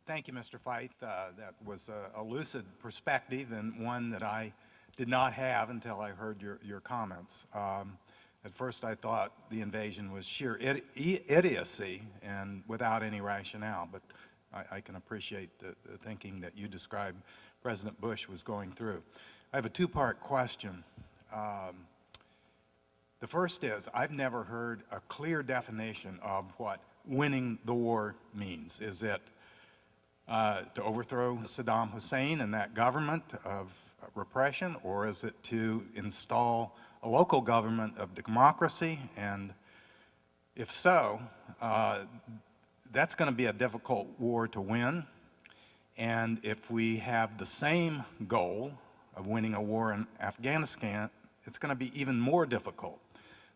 Thank you, Mr. Feith. That was a lucid perspective and one that I did not have until I heard your comments. At first I thought the invasion was sheer idiocy and without any rationale, but I can appreciate the thinking that you described President Bush was going through. I have a two-part question. The first is, I've never heard a clear definition of what winning the war means. Is it to overthrow Saddam Hussein and that government of repression, or is it to install a local government of democracy? And if so, that's going to be a difficult war to win. And if we have the same goal of winning a war in Afghanistan, it's going to be even more difficult.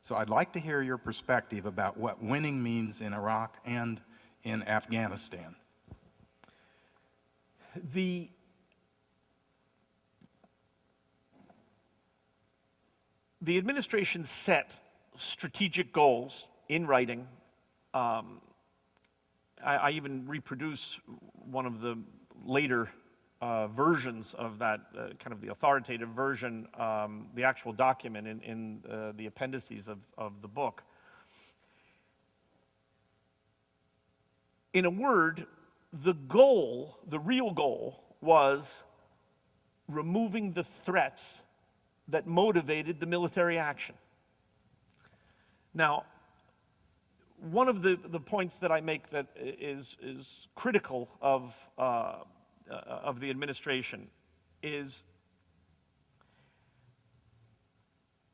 So I'd like to hear your perspective about what winning means in Iraq and in Afghanistan. The administration set strategic goals in writing. I even reproduce one of the later versions of that, kind of the authoritative version, the actual document in the appendices of the book. In a word, the goal, the real goal, was removing the threats that motivated the military action. Now, one of the points that I make that is critical of the administration is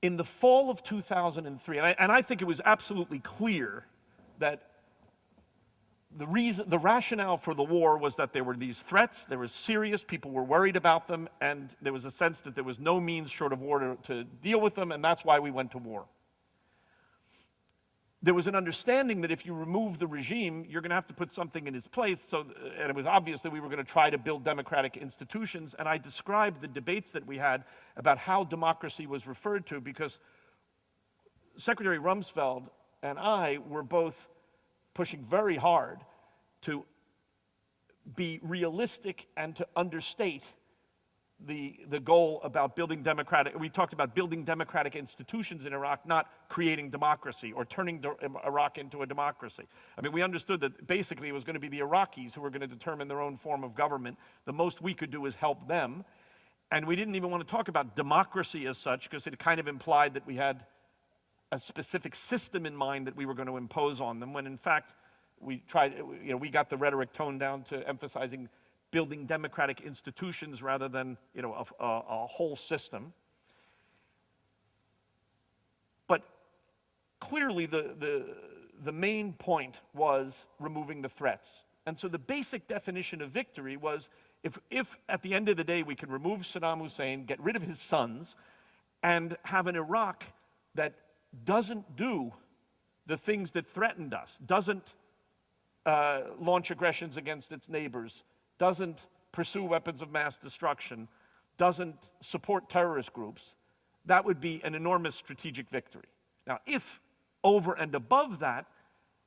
in the fall of 2003, and I think it was absolutely clear that the rationale for the war was that there were these threats, they were serious, people were worried about them, and there was a sense that there was no means short of war to deal with them, and that's why we went to war. There was an understanding that if you remove the regime, you're going to have to put something in its place, and it was obvious that we were going to try to build democratic institutions, and I described the debates that we had about how democracy was referred to, because Secretary Rumsfeld and I were both pushing very hard to be realistic and to understate the goal about building democratic. We talked about building democratic institutions in Iraq, not creating democracy or turning Iraq into a democracy. I mean, we understood that basically it was going to be the Iraqis who were going to determine their own form of government. The most we could do is help them. And we didn't even want to talk about democracy as such, because it kind of implied that we had a specific system in mind that we were going to impose on them, when in fact we got the rhetoric toned down to emphasizing building democratic institutions rather than a whole system. But clearly the main point was removing the threats. And so the basic definition of victory was if at the end of the day we can remove Saddam Hussein, get rid of his sons, and have an Iraq that doesn't do the things that threatened us, doesn't launch aggressions against its neighbors, doesn't pursue weapons of mass destruction, doesn't support terrorist groups, that would be an enormous strategic victory. Now, if over and above that,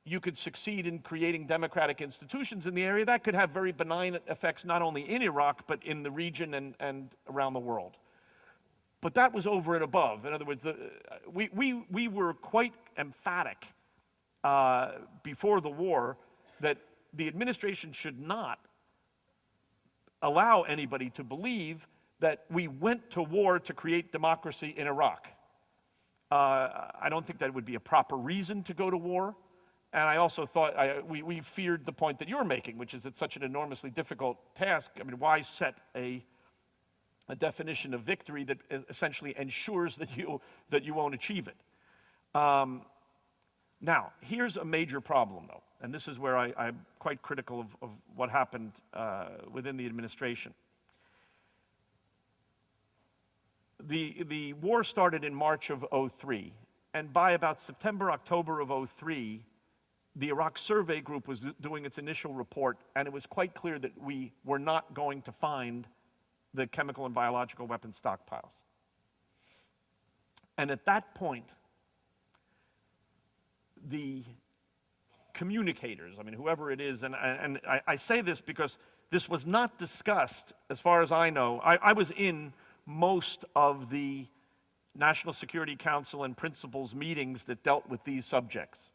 you could succeed in creating democratic institutions in the area, that could have very benign effects not only in Iraq, but in the region and around the world. But that was over and above. In other words, we were quite emphatic before the war that the administration should not allow anybody to believe that we went to war to create democracy in Iraq. I don't think that would be a proper reason to go to war. And I also thought, we feared the point that you're making, which is it's such an enormously difficult task. I mean, why set a definition of victory that essentially ensures that you won't achieve it? Now, here's a major problem, though, and this is where I'm quite critical of what happened within the administration. The war started in March of '03, and by about September, October of '03, the Iraq Survey Group was doing its initial report, and it was quite clear that we were not going to find the chemical and biological weapon stockpiles. And at that point, the communicators, I mean, whoever it is, and I say this because this was not discussed, as far as I know. I was in most of the National Security Council and principals meetings that dealt with these subjects.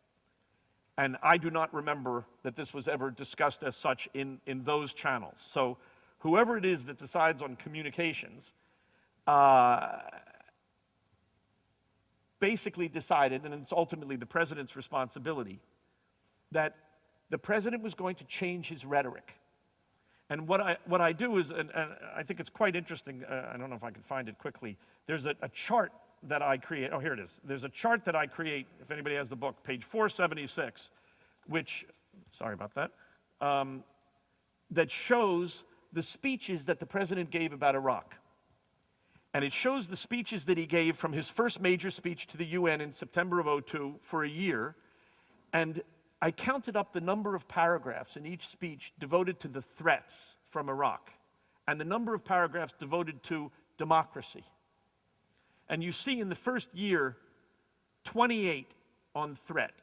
And I do not remember that this was ever discussed as such in those channels. So whoever it is that decides on communications basically decided, and it's ultimately the president's responsibility, that the president was going to change his rhetoric. And what I do is, and I think it's quite interesting, I don't know if I can find it quickly, there's a chart that I create, oh, here it is. There's a chart that I create, if anybody has the book, page 476, which, sorry about that, that shows the speeches that the president gave about Iraq. And it shows the speeches that he gave from his first major speech to the UN in September of '02 for a year. And I counted up the number of paragraphs in each speech devoted to the threats from Iraq and the number of paragraphs devoted to democracy. And you see in the first year, 28 on threat,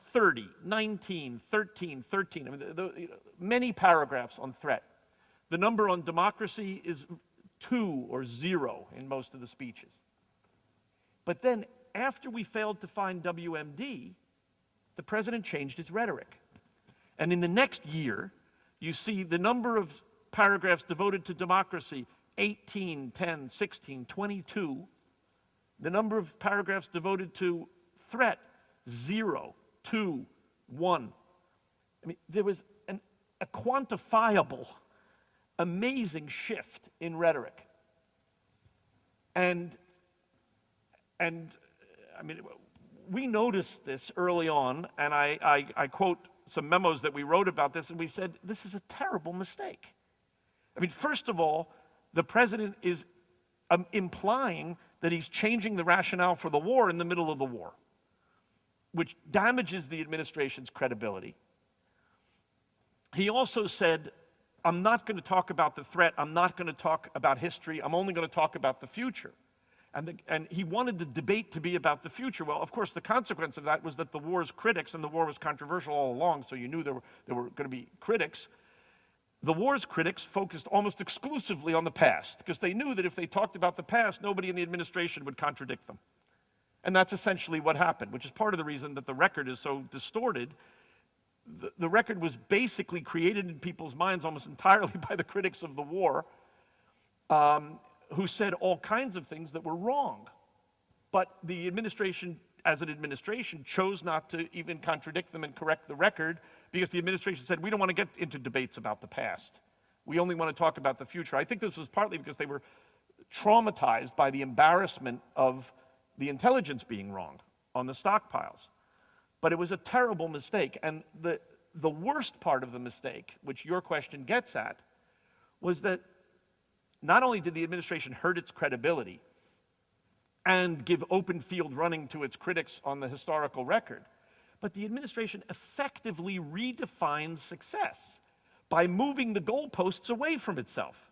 30, 19, 13, 13. I mean, many paragraphs on threat. The number on democracy is 2 or 0 in most of the speeches. But then, after we failed to find WMD, the president changed his rhetoric. And in the next year, you see the number of paragraphs devoted to democracy, 18, 10, 16, 22. The number of paragraphs devoted to threat, 0, 2, 1. I mean, there was a quantifiable, amazing shift in rhetoric. And I mean, we noticed this early on, and I quote some memos that we wrote about this, and we said, this is a terrible mistake. I mean, first of all, the president is implying that he's changing the rationale for the war in the middle of the war, which damages the administration's credibility. He also said, I'm not going to talk about the threat, I'm not going to talk about history, I'm only going to talk about the future. And he wanted the debate to be about the future. Well, of course, the consequence of that was that the war's critics, and the war was controversial all along, so you knew there were going to be critics. The war's critics focused almost exclusively on the past, because they knew that if they talked about the past, nobody in the administration would contradict them. And that's essentially what happened, which is part of the reason that the record is so distorted. The record was basically created in people's minds almost entirely by the critics of the war, who said all kinds of things that were wrong. But the administration, as an administration, chose not to even contradict them and correct the record, because the administration said, we don't want to get into debates about the past. We only want to talk about the future. I think this was partly because they were traumatized by the embarrassment of the intelligence being wrong on the stockpiles. But it was a terrible mistake. And the worst part of the mistake, which your question gets at, was that not only did the administration hurt its credibility and give open field running to its critics on the historical record, but the administration effectively redefined success by moving the goalposts away from itself.